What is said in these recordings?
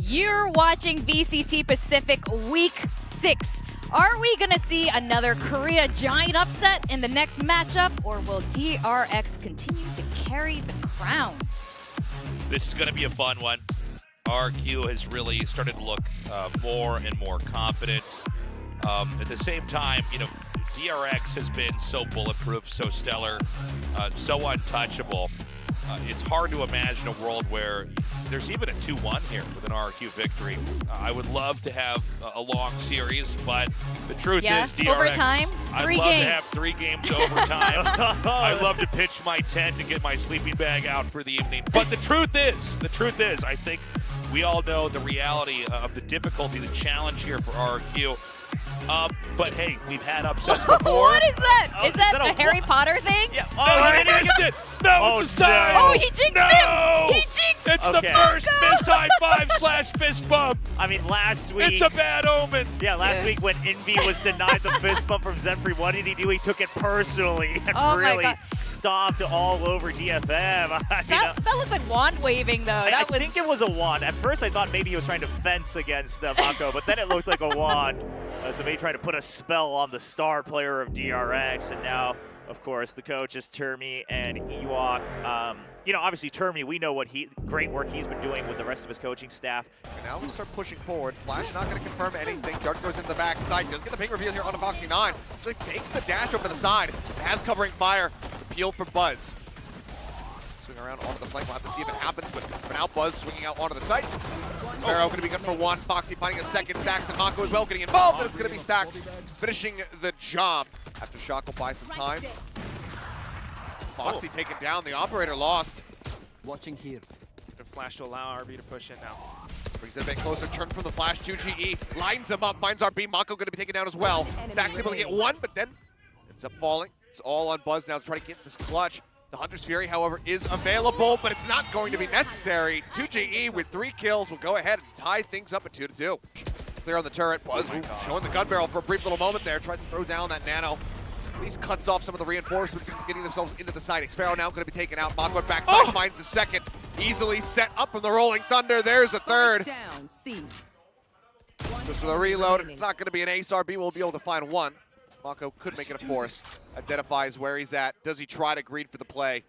You're watching VCT Pacific Week 6. Are we gonna see another Korea Giant upset in the next matchup, or will DRX continue to carry the crown? This is gonna be a fun one. RRQ has really started to look more and more confident. At the same time, you know, DRX has been so bulletproof, so stellar, so untouchable. It's hard to imagine a world where there's even a 2-1 here with an RRQ victory. I would love to have a long series, but the truth is DRX, overtime, I'd love to have 3 games overtime. I'd love to pitch my tent and get my sleeping bag out for the evening. But the truth is, I think we all know the reality of the difficulty, the challenge here for RRQ. But hey, we've had upsets before. What is that? Is that a Harry Potter thing? Yeah. Oh, he jinxed it. No, it's a sign. Oh, he jinxed him. He jinxed. It's the first missed high five / fist bump. I mean, last week. It's a bad omen. Yeah, last week when Envy was denied the fist bump from Zenfree, what did he do? He took it personally and really stomped all over DFM. That looked like wand waving, though. I think it was a wand. At first, I thought maybe he was trying to fence against MaKo, but then it looked like a wand. So maybe trying to put a spell on the star player of DRX, and now, of course, the coaches Termi and Ewok. You know, obviously Termi, we know what great work he's been doing with the rest of his coaching staff. And now we start pushing forward. Flash not going to confirm anything. Dart goes into the backside. Does get the ping reveal here on the Foxy 9. Actually takes the dash over to the side. Has covering fire. The peel for Buzz. Swing around onto the flank. We'll have to see if it happens, but for now, Buzz swinging out onto the site. Xffero going to be good for 1. Foxy finding a second. Stax and MaKo as well getting involved, and it's going to be Stax finishing the job. After Shock will buy some time. Foxy taken down. The operator lost. Watching here. The flash to allow RB to push in now. Brings it a bit closer. Turn from the flash to GE. Lines him up. Finds RB. MaKo going to be taken down as well. Stax able to get 1, but then ends up falling. It's all on Buzz now to try to get this clutch. The Hunter's Fury, however, is available, but it's not going to be necessary. 2GE with 3 kills will go ahead and tie things up at 2-2. Clear on the turret. Buzz showing the gun barrel for a brief little moment there. Tries to throw down that nano. At least cuts off some of the reinforcements and getting themselves into the site. Xffero now going to be taken out. MaKo at backside finds the second. Easily set up from the Rolling Thunder. There's a third. Goes for the reload. It's not going to be an ace. RB will be able to find 1. MaKo could make it a 4th. Identifies where he's at. Does he try to greed for the play?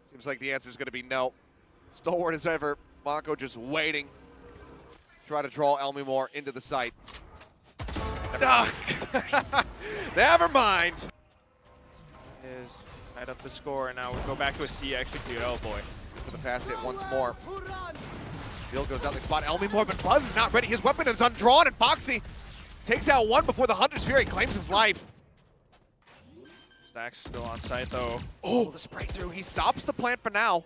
Seems like the answer is going to be no. Stalwart as ever. MaKo just waiting. Try to draw Lmemore into the site. Never mind. Is tied up the score, and now we go back to a C execute. Oh boy. For the pass hit once more. Field goes out, they spot Lmemore, but Buzz is not ready. His weapon is undrawn, and Foxy takes out 1 before the Hunter's Fury claims his life. Stax still on site though. Oh, the spray through. He stops the plant for now.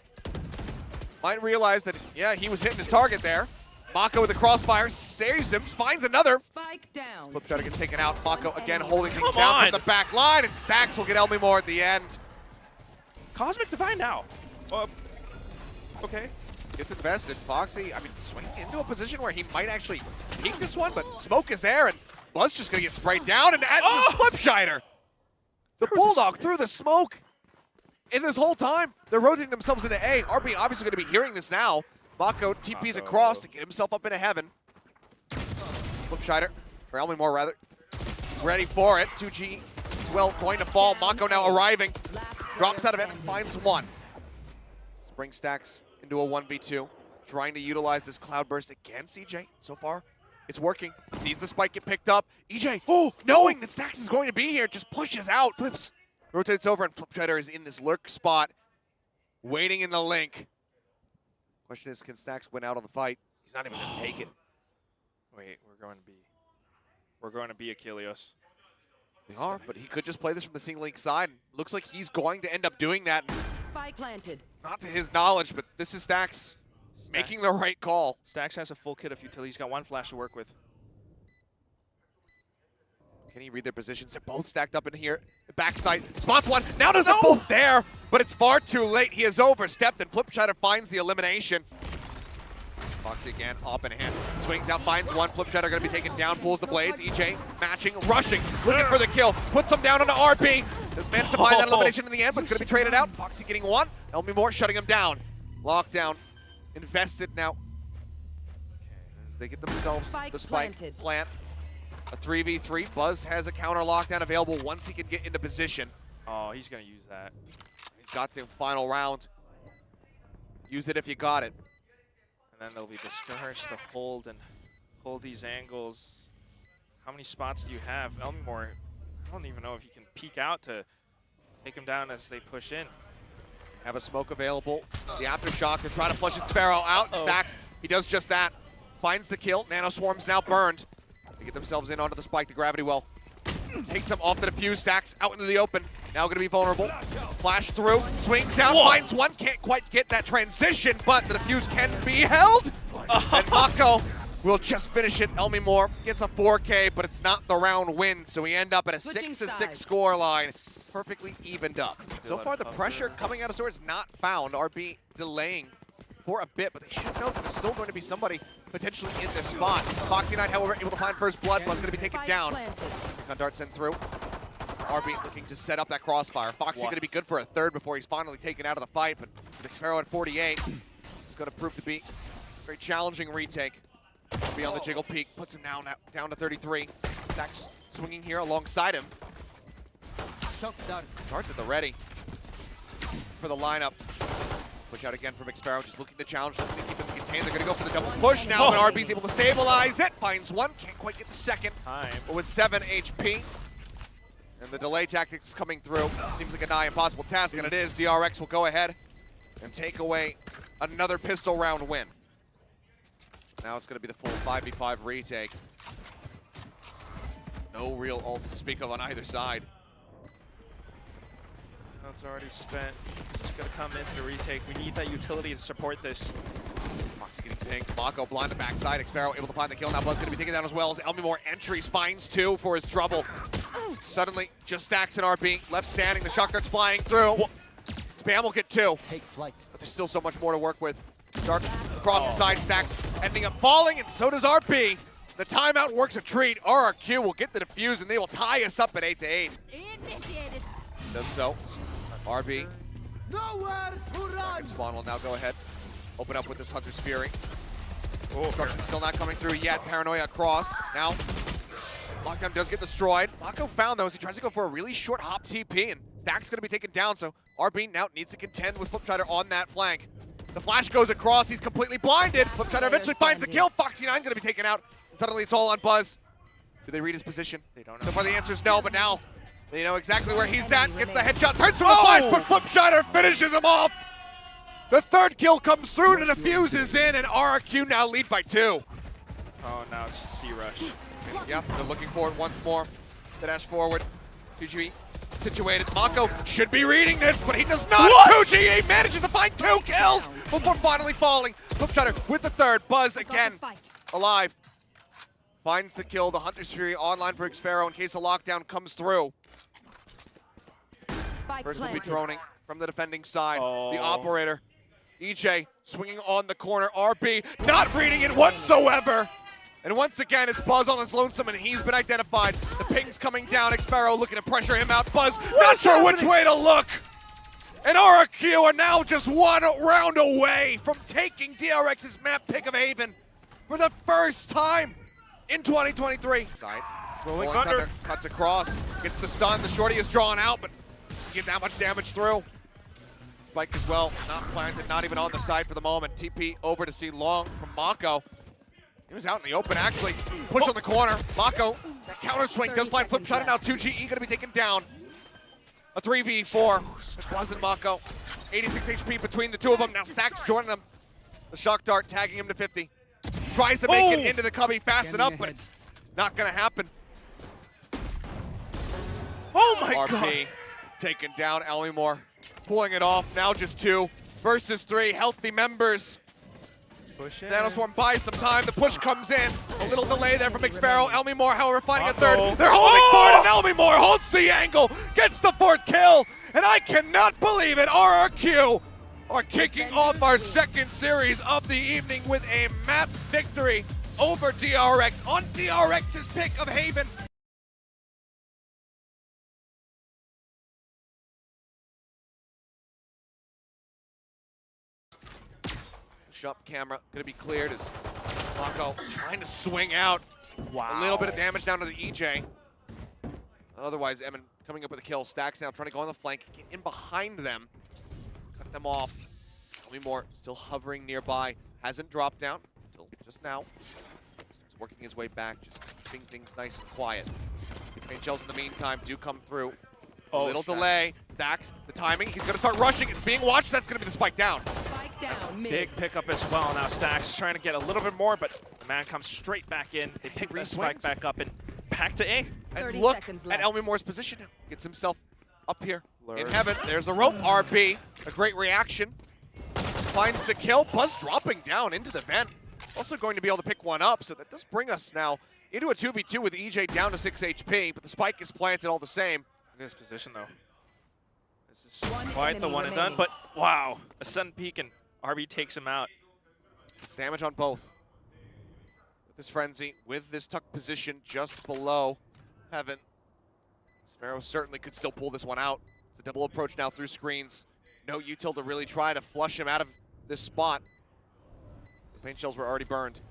Might realize that, yeah, he was hitting his target there. MaKo with the crossfire, saves him, finds another. Spike down. Flip shutter gets taken out. MaKo again holding things down from the back line, and Stax will get Lmemore at the end. Cosmic Divine now. Okay. Gets invested. Foxy, I mean, swinging into a position where he might actually peek this one, but smoke is there, and Buzz just gonna get sprayed down, and that's a slip shider. The Bulldog through the smoke. In this whole time, they're rotating themselves into A. RB obviously going to be hearing this now. MaKo TP's across to get himself up into heaven. Flip shider, or Lmemore rather. Ready for it. 2G as well going to fall. MaKo now arriving. Drops out of it and finds 1. Spring Stax into a 1v2. Trying to utilize this cloud burst against EJAY. So far, it's working. Sees the spike get picked up. EJAY, knowing that Stax is going to be here, just pushes out. Flips, rotates over, and Flip Shider is in this lurk spot, waiting in the link. Question is, can Stax win out on the fight? He's not even going to take it. Wait, we're going to be Achilles. They are, but he could just play this from the single link side. Looks like he's going to end up doing that. Spike planted. Not to his knowledge, but this is Stax making the right call. Stax has a full kit of utility. He's got 1 flash to work with. Can he read their positions? They're both stacked up in here. Backside, spots 1. Now does it both there, but it's far too late. He has overstepped, and Flip Shider finds the elimination. Foxy again, up in hand. Swings out, finds 1. Flip Shider going to be taken down, pulls the blades. EJAY matching, rushing, looking for the kill. Puts him down onto RB. Has managed to find that elimination in the end, but it's going to be traded out. Foxy getting 1. Lmemore shutting him down. Lockdown. Invested now. Okay, there's they get themselves Spike the spike planted. plant. A 3v3. Buzz has a counter lockdown available once he can get into position. Oh, he's going to use that. He's got to final round. Use it if you got it. And then they'll be discouraged to hold these angles. How many spots do you have? Lmemore, I don't even know if he can peek out to take him down as they push in. Have a smoke available. The aftershock, they're trying to flush Xffero out. Stax, he does just that. Finds the kill. Nano Swarm's now burned. They get themselves in onto the spike, the gravity well. Takes them off the defuse. Stax out into the open. Now going to be vulnerable. Flash through, swings out, finds one. Can't quite get that transition, but the defuse can be held. And MaKo will just finish it. Lmemore gets a 4K, but it's not the round win, so we end up at a Switching 6-6 sides. score line. Perfectly evened up. So let far, it the cover. pressure coming out of Swords not found. RB delaying for a bit, but they should know that there's still going to be somebody potentially in this spot. Foxy Knight, however, able to find first blood. Buzz going to be taken Spike down. planted. Gun dart sent through. RB looking to set up that crossfire. Foxy going to be good for a third before he's finally taken out of the fight, but with Xffero at 48, it's going to prove to be a very challenging retake. Be on the jiggle peak, puts him down to 33. Stax swinging here alongside him. Darts at the ready for the lineup. Push out again from Xffero, just looking to challenge, looking to keep him contained. They're going to go for the double push now, but RB's able to stabilize it. Finds one, can't quite get the second. Time. But with 7 HP. And the delay tactics coming through. Seems like a nigh impossible task, and it is. DRX will go ahead and take away another pistol round win. Now it's going to be the full 5v5 retake. No real ults to speak of on either side. It's already spent. Just gonna come in to retake. We need that utility to support this. Foxy getting tanked. MaKo blind the backside. Xffero able to find the kill. Now Buzz going to be taken down as well as Lmemore entries. Finds 2 for his trouble. Suddenly, just Stax and RB. Left standing. The shock dart's flying through. Spam will get 2. Take flight. But there's still so much more to work with. Dart across the side. Stax ending up falling, and so does RB. The timeout works a treat. RRQ will get the defuse, and they will tie us up at 8-8. Initiated. Does so. RB. Nowhere to run. Second spawn will now go ahead. Open up with this Hunter's Fury. Oh, Construction still not coming through yet. Paranoia across. Now, lockdown does get destroyed. MaKo found those. He tries to go for a really short hop TP, and Stack's going to be taken down, so RB now needs to contend with Flipstrider on that flank. The flash goes across. He's completely blinded. Flipstrider eventually finds the kill. Foxy 9 going to be taken out. And suddenly it's all on Buzz. Do they read his position? They don't know. So far the answer is no, but now they know exactly where he's at. Gets the headshot, turns from the flash, but Flipstrider finishes him off. The third kill comes through to defuse is in, and RRQ now lead by 2. Oh, now it's C-Rush. Yep, they're looking for it once more. The dash forward. 2G situated. MaKo should be reading this, but he does not. 2G manages to find 2 kills before finally falling. Flipstrider with the third. Buzz again alive. Finds the kill. The Hunter's Fury online for Xffero in case a lockdown comes through. Spike First will be planted. droning from the defending side. Oh. The operator. EJAY swinging on the corner. RB not reading it whatsoever. And once again, it's Buzz on his lonesome, and he's been identified. The ping's coming down. Xffero looking to pressure him out. Buzz not sure which way to look. And RRQ are now just 1 round away from taking DRX's map pick of Haven for the first time in 2023. Side. Rolling Thunder. Cuts across. Gets the stun. The shorty is drawn out, but doesn't get that much damage through. Spike as well. Not planted. Not even on the side for the moment. TP over to see Long from MaKo. He was out in the open, actually. Push on the corner. MaKo, that counter swing does find Flipstrider. Now 2GE going to be taken down. A 3v4. It wasn't MaKo. 86 HP between the two of them. Now Stax joining them. The shock dart tagging him to 50. Tries to make it into the cubby fast enough, but it's not going to happen. Oh my RP god! taken down. Lmemore pulling it off. Now just 2 versus 3 healthy members. Push in. Nanoswarm buys some time. The push comes in. A little delay there from Xffero. Lmemore, however, finding a MaKo. third. They're holding forward, and Lmemore holds the angle. Gets the 4th kill. And I cannot believe it. RRQ are kicking off our 2nd series of the evening with a map victory over DRX on DRX's pick of Haven. Shop camera gonna be cleared as MaKo trying to swing out. Wow. A little bit of damage down to the EJ. Otherwise, Emman coming up with a kill. Stax now trying to go on the flank, get in behind them, cut them off. Lmemore still hovering nearby, hasn't dropped down until just now. Starts working his way back, just keeping things nice and quiet. Paint shells in the meantime do come through. A little delay. Stax, the timing, he's gonna start rushing. It's being watched, that's gonna be the spike down. Spike down mid. Big pickup as well. Now Stax trying to get a little bit more, but the man comes straight back in. They pick the spike Re-swings. back up and back to A. And 30 look seconds at left. Lmemore's position now. Gets himself up here in Lure. heaven. There's the rope. RB, a great reaction. Finds the kill. Buzz dropping down into the vent. Also going to be able to pick one up, so that does bring us now into a 2v2 with EJ down to 6 HP, but the spike is planted all the same. Look at his position though. This is One quite the enemy one and done, remaining. but wow. A sudden peek and RB takes him out. It's damage on both. With this frenzy, with this tuck position just below heaven, Xffero certainly could still pull this one out. It's a double approach now through screens. No util to really try to flush him out of this spot. The paint shells were already burned.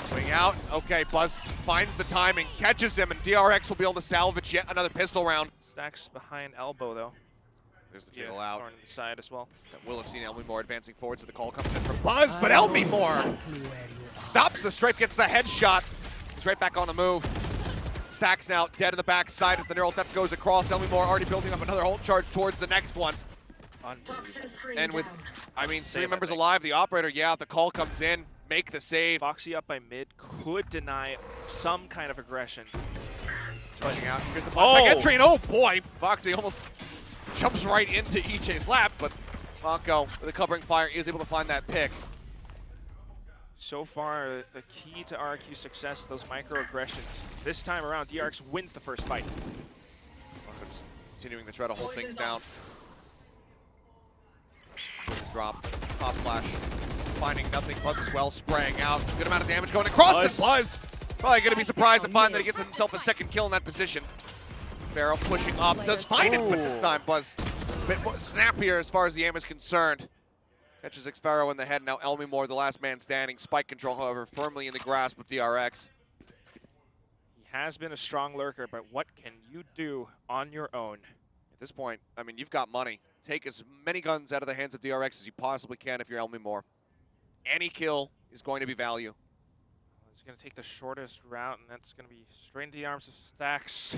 Swing out. Okay, Buzz finds the timing, catches him, and DRX will be able to salvage yet another pistol round. Stax behind elbow though. There's the jiggle out. On the side as well. That will have seen Lmemore advancing forward, so the call comes in from Buzz, but Lmemore stops the strafe, gets the headshot. He's right back on the move. Stax now dead in the backside as the neural theft goes across. Lmemore already building up another ult charge towards the next one. And with, I mean, Save, 3 members I think. alive, the operator, yeah, the call comes in, make the save. Foxy up by mid could deny some kind of aggression. Rushing out, here's the Oh! flashback entry, and oh boy, Foxy almost jumps right into EJ's lap, but MaKo, with a covering fire, is able to find that pick. So far, the key to RRQ's success is those microaggressions. This time around, DRX wins the first fight. MaKo just continuing to try to hold things down. Drop, pop flash, finding nothing. Buzz as well, spraying out. Good amount of damage going across, Buzz. and Buzz probably going to be surprised to find that he gets himself a second kill in that position. Xffero pushing up, does find it, but this time Buzz a bit more snappier as far as the aim is concerned. Catches Xffero in the head, now Lmemore, the last man standing. Spike control, however, firmly in the grasp of DRX. He has been a strong lurker, but what can you do on your own? At this point, I mean, you've got money. Take as many guns out of the hands of DRX as you possibly can if you're Lmemore. Any kill is going to be value. He's going to take the shortest route, and that's going to be straight into the arms of Stax.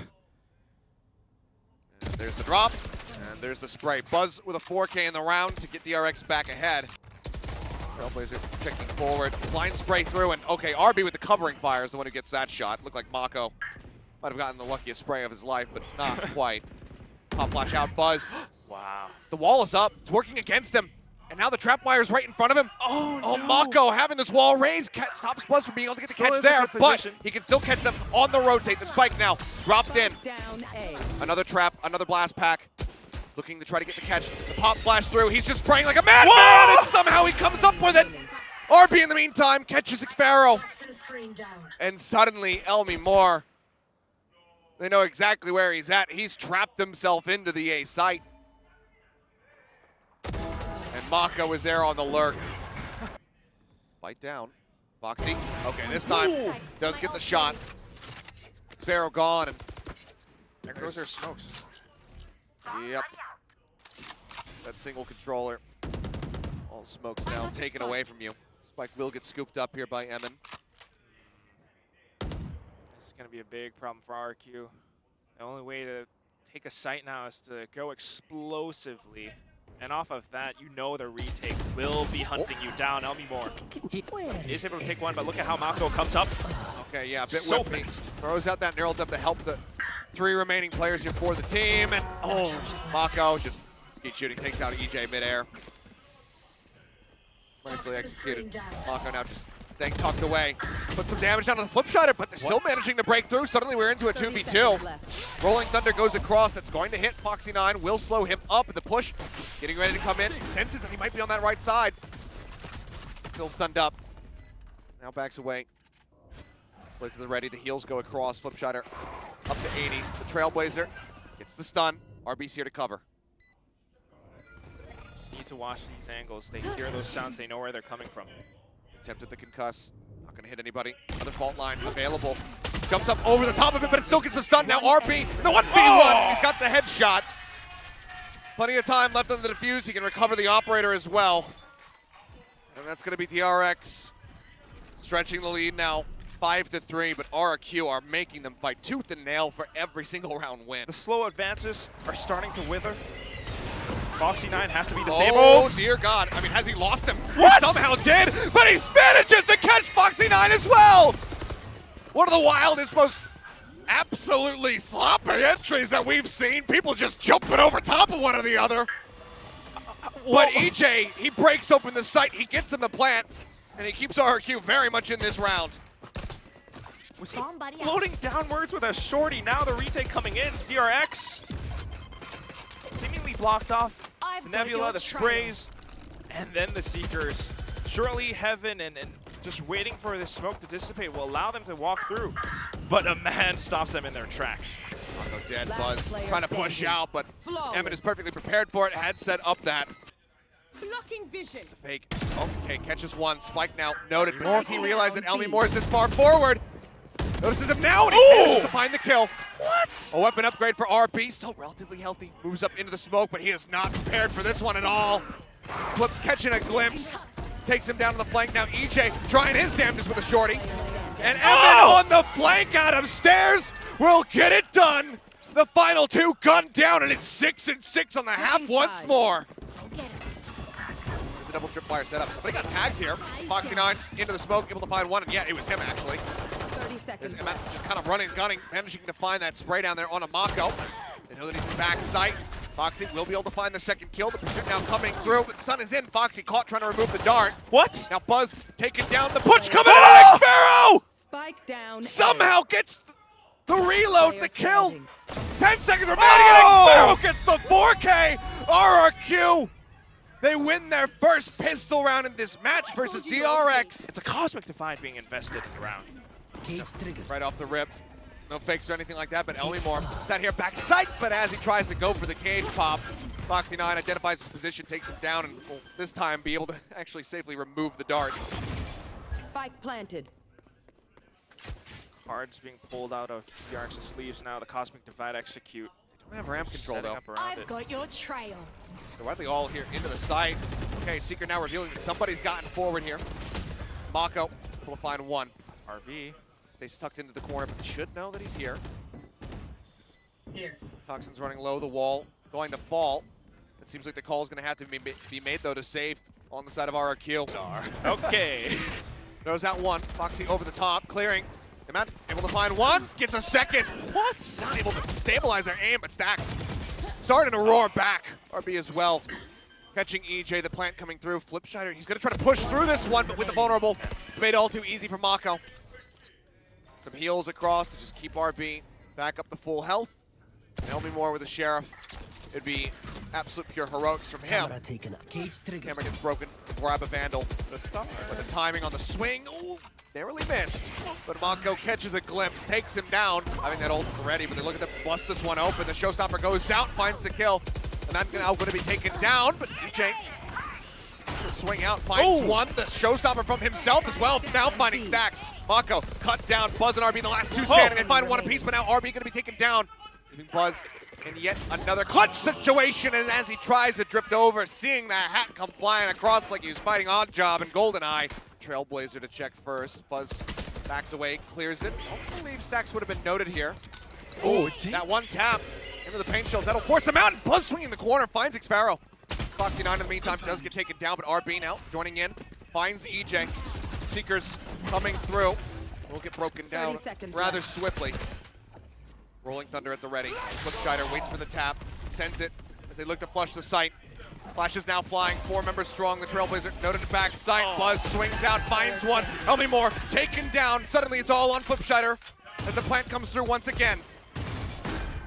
And there's the drop, and there's the spray. Buzz with a 4K in the round to get DRX back ahead. Trailblazer checking forward, blind spray through, and okay, RB with the covering fire is the one who gets that shot. Looked like MaKo might have gotten the luckiest spray of his life, but not quite. Pop flash out, Buzz. Wow. The wall is up, it's working against him, and now the trap wire is right in front of him. Oh, no. MaKo having this wall raised, stops Buzz from being able to get the Still catch is in there, good but position. he can still catch them on the rotate. The spike now dropped in. Down A. Another trap, another blast pack. Looking to try to get the catch. The pop flash through. He's just spraying like a madman, and somehow he comes up with it. RB in the meantime catches Xffero. And suddenly, Lmemore, they know exactly where he's at. He's trapped himself into the A site. And MaKo is there on the lurk. Bite down. Foxy. Okay, this time does get the shot. Xffero gone. And There goes their smokes. yep. That single controller. All the smokes now taken away from you. Spike will get scooped up here by Emman. This is going to be a big problem for RRQ. The only way to take a site now is to go explosively. And off of that, you know the retake will be hunting you down. Lmemore is able to take one, but look at how MaKo comes up. Okay, yeah, a bit So whippy. fast. Throws out that neural depth to help the 3 remaining players here for the team. And oh, MaKo just skeet shooting, takes out EJ midair. Nicely executed. MaKo now just staying tucked away. Put some damage down on the flip shot, but they're still managing to break through. Suddenly we're into a 30 2v2. seconds left. Rolling Thunder goes across. That's going to hit Foxy 9. Will slow him up in the push. Getting ready to come in. Senses that he might be on that right side. Still stunned up. Now backs away. Plays to the ready. The heels go across. Flip shotter up to 80. The Trailblazer gets the stun. RB's here to cover. Need to watch these angles. They hear those sounds. They know where they're coming from. Attempted the concuss. Not going to hit anybody. Other fault line available. Jumps up over the top of it, but it still gets the stun. Now RB, the 1v1. He's got the headshot. Plenty of time left on the defuse. He can recover the operator as well. And that's going to be DRX stretching the lead now 5-3, but RRQ are making them fight tooth and nail for every single round win. The slow advances are starting to wither. Foxy9 has to be disabled. Oh, dear God. I mean, has he lost him? What? He somehow did, but he manages to catch Foxy9 as well. One of the wildest, most absolutely sloppy entries that we've seen. People just jumping over top of one or the other. But EJAY, he breaks open the site, he gets him the plant, and he keeps RRQ very much in this round. Was he floating downwards with a shorty? Now the retake coming in. DRX seemingly blocked off. The Nebula, the sprays, and then the Seekers. Surely Heaven and just waiting for the smoke to dissipate will allow them to walk through. But a man stops them in their tracks. MaKo dead, Buzz trying to push out, but Emman is perfectly prepared for it, had set up that. Blocking vision. It's a fake. Okay, catches one. Spike now noted, but as he realized that Lmemore is this far forward, notices him now, and he manages to find the kill. What? A weapon upgrade for RB, still relatively healthy. Moves up into the smoke, but he is not prepared for this one at all. Flips catching a glimpse. Takes him down to the flank. Now EJAY trying his damnedest with a shorty. And Emman on the flank out of stairs will get it done. The final two gunned down, and it's 6-6 on the half once more. There's a double trip fire setup. Somebody got tagged here. Foxy9 into the smoke, able to find one, and yeah, it was him actually. 30 seconds. Emman just kind of running, gunning, managing to find that spray down there on a MaKo. They know that he's in back sight. Foxy will be able to find the second kill. The pursuit now coming through, but Sun is in. Foxy caught trying to remove the dart. What? Now Buzz taking down the push coming in on Xffero! Spike down. Somehow gets the reload, the kill. Standing. 10 seconds remaining, and Xffero gets the 4K. RRQ, they win their first pistol round in this match versus DRX. It's a Cosmic Divide being invested in the round. Right off the rip. No fakes or anything like that, but Lmemore is out here back sight, but as he tries to go for the cage pop, Foxy9 identifies his position, takes him down, and will this time be able to actually safely remove the dart. Spike planted. Cards being pulled out of DRX's sleeves now. The Cosmic Divide execute. Don't have ramp control Setting though. up around it. got your trail. They're widely all here into the site. Okay, Seeker now revealing that somebody's gotten forward here. MaKo will find one. RB. Stays tucked into the corner, but should know that he's here. Here. Toxin's running low, the wall going to fall. It seems like the call is going to have to be made, though, to save on the side of RRQ. Okay. Throws out one. Foxy over the top, clearing. Emman able to find one, gets a second. What? Not able to stabilize their aim, but stax. Starting to roar back. RB as well. Catching EJAY, the plant coming through. Flipshider, he's going to try to push through this one, but with the vulnerable, it's made all too easy for MaKo. Some heals across to just keep RB back up to full health. Lmemore with the Sheriff. It'd be absolute pure heroics from him. Camera gets broken. Grab a Vandal. But the timing on the swing, ooh, narrowly missed. But MaKo catches a glimpse, takes him down. Having that ult ready, but they look at them bust this one open. The Showstopper goes out, finds the kill. And that's now going to be taken down, but EJAY to swing out, finds one. The Showstopper from himself as well, now finding stax. MaKo cut down Buzz and RB, the last two standing. They find one apiece, but now RB going to be taken down. Leaving Buzz in yet another clutch situation, and as he tries to drift over, seeing that hat come flying across like he was fighting Oddjob and GoldenEye. Trailblazer to check first. Buzz backs away, clears it. I don't believe stax would have been noted here. Oh, that one tap into the paint shells. That'll force him out, and Buzz swinging the corner, finds Xffero. Foxy9 in the meantime does get taken down, but RB now joining in, finds EJAY. Seekers coming through. Will get broken down rather swiftly. Rolling Thunder at the ready. Flipshider waits for the tap, sends it as they look to flush the site. Flash is now flying, 4 members strong. The Trailblazer noted to back sight. Buzz swings out, finds one. Lmemore taken down. Suddenly it's all on Flipshider as the plant comes through once again.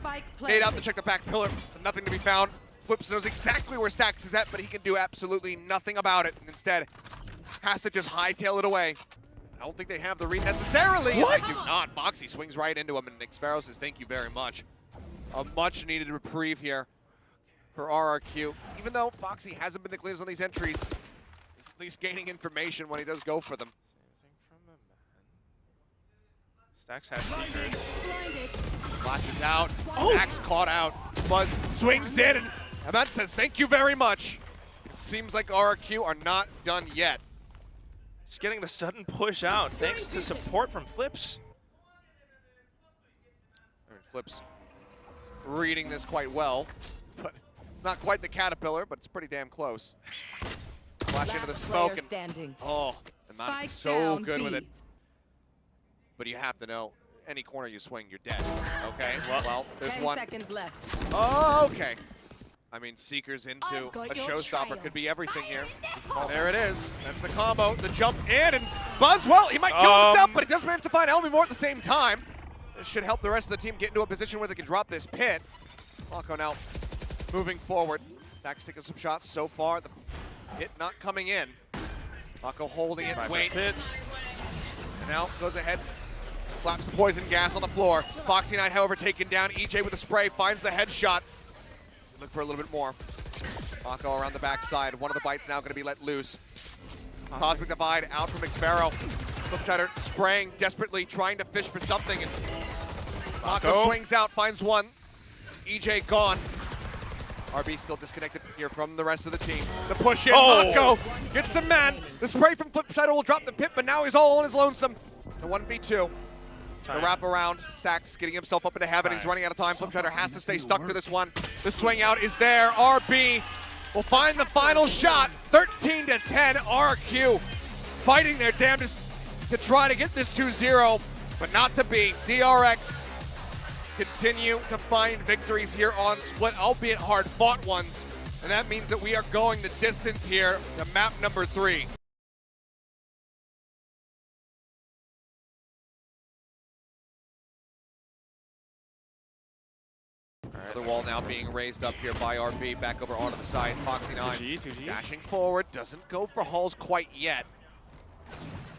Spike Nade out to planted. check the back pillar, but nothing to be found. Flips knows exactly where stax is at, but he can do absolutely nothing about it. And instead, has to just hightail it away. I don't think they have the read necessarily. What? They do not. Foxy swings right into him, and Xffero says thank you very much. A much-needed reprieve here for RRQ. Even though Foxy hasn't been the cleanest on these entries, he's at least gaining information when he does go for them. Same thing from Emman. Stax has secret. Blinded. Flashes out. Stax caught out. Buzz swings in, and Emman says, thank you very much. It seems like RRQ are not done yet. Just getting the sudden push out thanks to support from Flips. I mean, Flips reading this quite well, but it's not quite the Caterpillar, but it's pretty damn close. Flash into the smoke, and standing. oh, Emman Spike is so down good with B. it. But you have to know, any corner you swing, you're dead. Okay, Well, well, there's 10 one. seconds left. Oh, okay. I mean, Seeker's into I've got a your showstopper. trail. Could be everything here. There it is. That's the combo. The jump in, and Buzz, well, he might kill himself, but he does manage to find Lmemore at the same time. This should help the rest of the team get into a position where they can drop this pit. MaKo now moving forward. Stax taking some shots so far. The hit not coming in. MaKo holding it, waits. And now goes ahead. Slaps the poison gas on the floor. Foxy9, however, taken down. EJAY with a spray, finds the headshot. Look for a little bit more. MaKo around the backside. One of the bites now going to be let loose. Cosmic Divide out from Xffero. Flipshider spraying, desperately trying to fish for something. And MaKo swings out, finds one. It's EJAY gone. RB still disconnected here from the rest of the team. The push in, MaKo gets some man. The spray from Flipshider will drop the pit, but now he's all on his lonesome. The 1v2. The wraparound, Stax getting himself up into heaven. He's running out of time. Flipshider has to stay stuck to this one. The swing out is there. RB will find the final shot. 13-10, RRQ fighting their damnedest to try to get this 2-0, but not to be. DRX continue to find victories here on Split, albeit hard-fought ones. And that means that we are going the distance here to map number 3. Another wall now being raised up here by RB. Back over onto the side. Foxy9 2G. dashing forward. Doesn't go for Halls quite yet.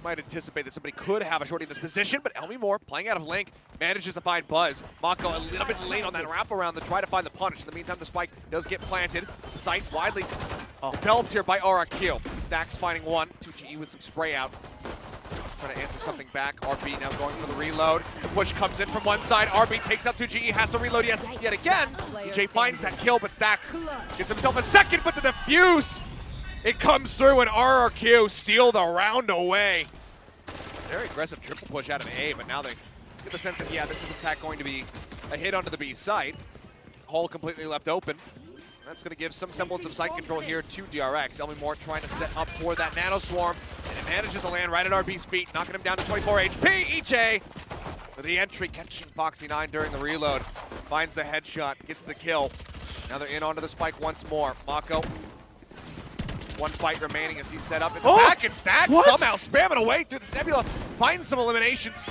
Might anticipate that somebody could have a shorty in this position, but Lmemore playing out of link manages to find Buzz. MaKo a little bit late on that wraparound to try to find the punish. In the meantime, the spike does get planted. The site widely developed here by RRQ. Stax finding one. 2GE with some spray out. Trying to answer something back. RB now going for the reload. The push comes in from one side. RB takes out 2GE, has to reload yet again. EJAY finds that kill, but Stax gets himself a second, but the defuse, it comes through, and RRQ steal the round away. Very aggressive triple push out of A, but now they get the sense that, yeah, this is in fact going to be a hit onto the B site. Hole completely left open. That's going to give some semblance of site control here to DRX. Lmemore trying to set up for that nano swarm, and it manages to land right at RB's feet, knocking him down to 24 HP. EJAY for the entry, catching Foxy9 during the reload. Finds the headshot, gets the kill. Now they're in onto the spike once more. MaKo, one fight remaining as he's set up in the back, and Stax somehow spamming away through this nebula. Finds some eliminations.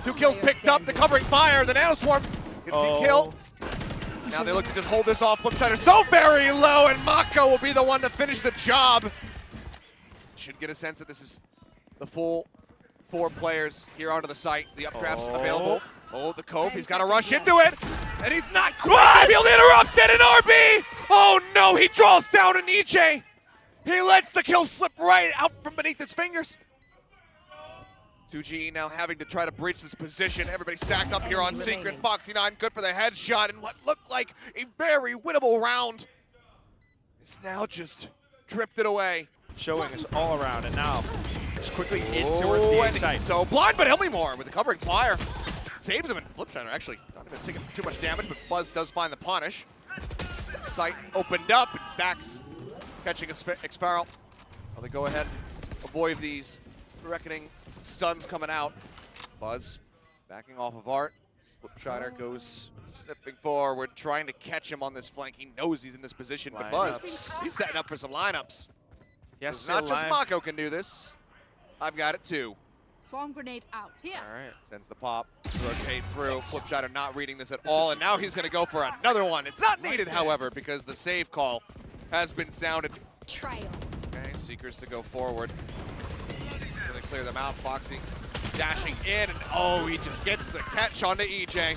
2 kills picked up, the covering fire. The nano swarm gets the kill. Now they look to just hold this off. Flipshider so very low, and MaKo will be the one to finish the job. Should get a sense that this is the full 4 players here onto the site. The updrafts available. Oh, the Cove, he's got to rush into it, and he's not quite going to be able to interrupt it, and RB! Oh no, he draws down an EJAY. He lets the kill slip right out from beneath his fingers. 2G now having to try to breach this position. Everybody stacked up here on Secret. Foxy9 good for the headshot, and what looked like a very winnable round is now just drifted away. Showing us all around, and now just quickly in towards the A and site. he's so blind, but Lmemore with the covering fire saves him, and Flipshider actually not even taking too much damage, but Buzz does find the punish. Site opened up, and Stax catching Xffero. Well, they go ahead, avoid these reckoning stuns coming out. Buzz backing off of Art. Flipshider goes sniffing forward, trying to catch him on this flank. He knows he's in this position, but Buzz, he's setting up for some lineups. Yes, Not just MaKo can do this. I've got it too. Swarm grenade out. Here. All right. Sends the pop, rotate through. Flipshider not reading this at all, and now he's going to go for another one. It's not needed, however, because the save call has been sounded. Trail. Okay, Seekers to go forward. Really clear them out. Foxy dashing in, and oh, he just gets the catch onto EJAY.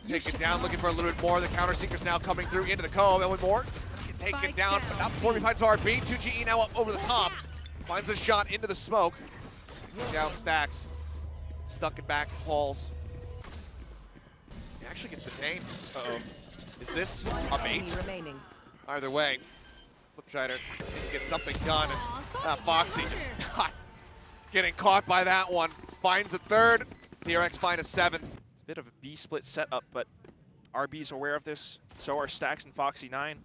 Take it down, looking for a little bit more. The counter Seekers now coming through into the Cove. Lmemore gets taken Spike down, but not before he finds RB. 2GE now up over the top. Finds a shot into the smoke. Down stax. Stuck in back halls. He actually gets detained. Uh-oh. Is this a bait? Remaining. Either way, Flipshider needs to get something done. And Foxy just not getting caught by that one. Finds a third. DRX find a seventh. It's a bit of a B split setup, but RB's aware of this. So are Stax and Foxy 9.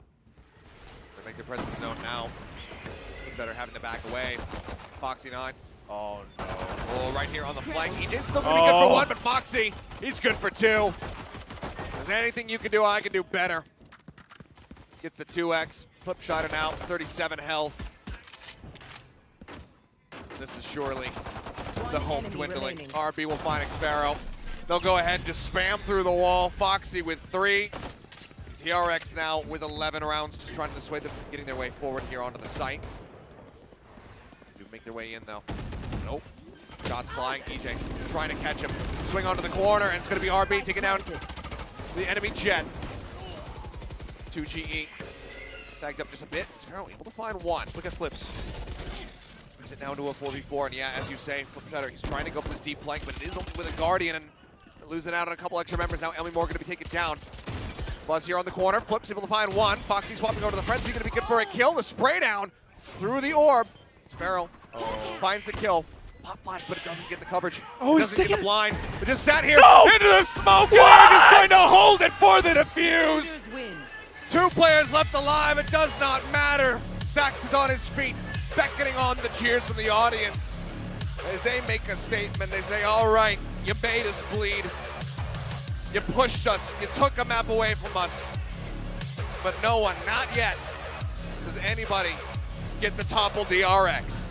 They make their presence known now. Better having to back away. Foxy 9. Oh no. Oh, right here on the flank. EJ's still gonna be good for one, but Foxy, he's good for two. If there's anything you can do, I can do better. Gets the 2x. Flipshider now, 37 health. This is surely the home dwindling. remaining. RB will find Xffero. They'll go ahead and just spam through the wall. Foxy with 3. DRX now with 11 rounds, just trying to dissuade them from getting their way forward here onto the site. Do make their way in though. Nope. Shots flying. EJ trying to catch him. Swing onto the corner, and it's going to be RB taking down the enemy jet. 2GE. Tagged up just a bit. Xffero able to find one. Look at Flips. Brings it down to a 4v4, and yeah, as you say, Flipshider, he's trying to go for this deep flank, but it is only with a Guardian, and losing out on a couple extra members. Now Lmemore going to be taken down. Buzz here on the corner. Flips able to find one. Foxy swapping over to the frenzy. Going to be good for a kill. The spray down through the orb. Xffero finds the kill. Pop flash, but it doesn't get the coverage. Oh, it he's doesn't get the sticking- blind. It just sat here No! into the smoke, and they're just going to hold it for the defuse. Warriors win. 2 players left alive. It does not matter. Sax is on his feet, beckoning on the cheers from the audience. As they make a statement, they say, all right, you made us bleed. You pushed us, you took a map away from us. But no one, not yet, does anybody get the topple DRX.